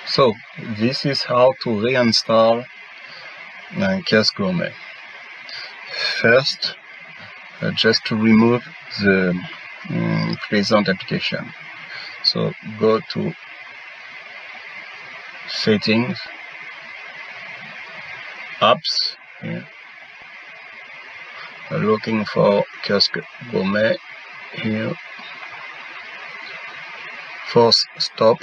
So this is how to reinstall KioskGourmet. First, just to remove the present application. So go to Settings, Apps, here. Looking for KioskGourmet here. Force stop,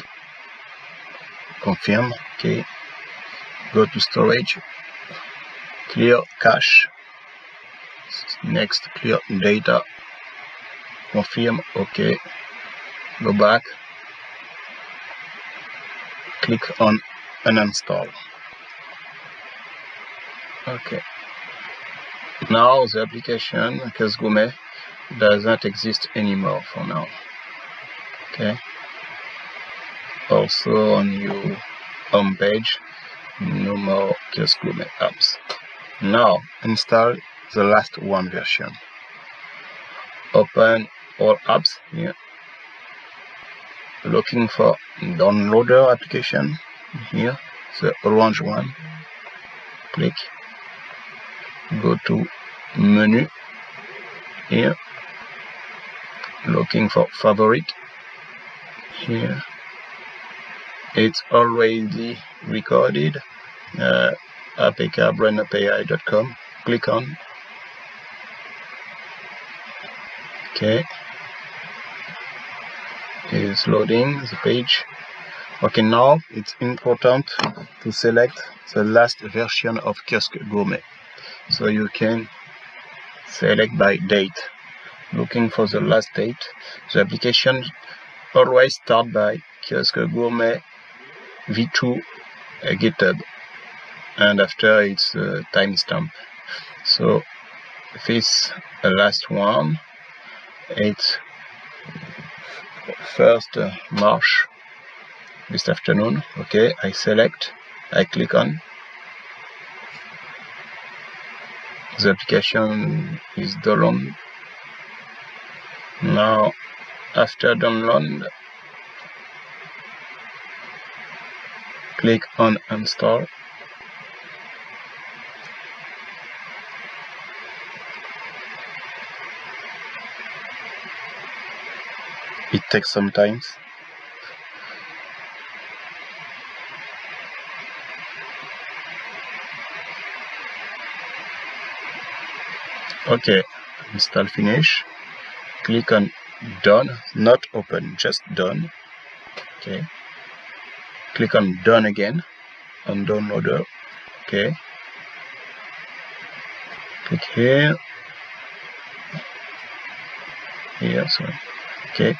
confirm, okay. Go to storage, clear cache, next clear data, confirm, okay. Go back, click on uninstall. Okay. Now the application KioskGourmet does not exist anymore for now. Okay. Also on your home page, no more KioskGourmet apps. Now install the last one version. Open all apps here. Looking for downloader application here, the orange one. Click. Go to menu here. Looking for favorite here. It's already recorded. apkbrandAPI.com. Click on. Okay. It's loading the page. Okay, now it's important to select the last version of KioskGourmet. So you can select by date. Looking for the last date. The application always start by KioskGourmet v2 GitHub, and after it's timestamp. So this last one, it's 1st March, this afternoon. Okay, I select, I click on. The application is downloaded. Now after download, click on install. It takes some time. Okay, install finish. Click on done, not open, just done. Okay. Click on done again on downloader. Okay. Click here. Here, sorry. Okay.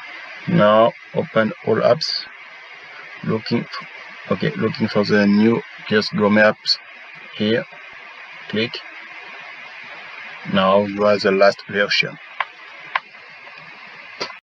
Now open all apps. Looking for the new KioskGourmet apps here. Click. Now you have the last version.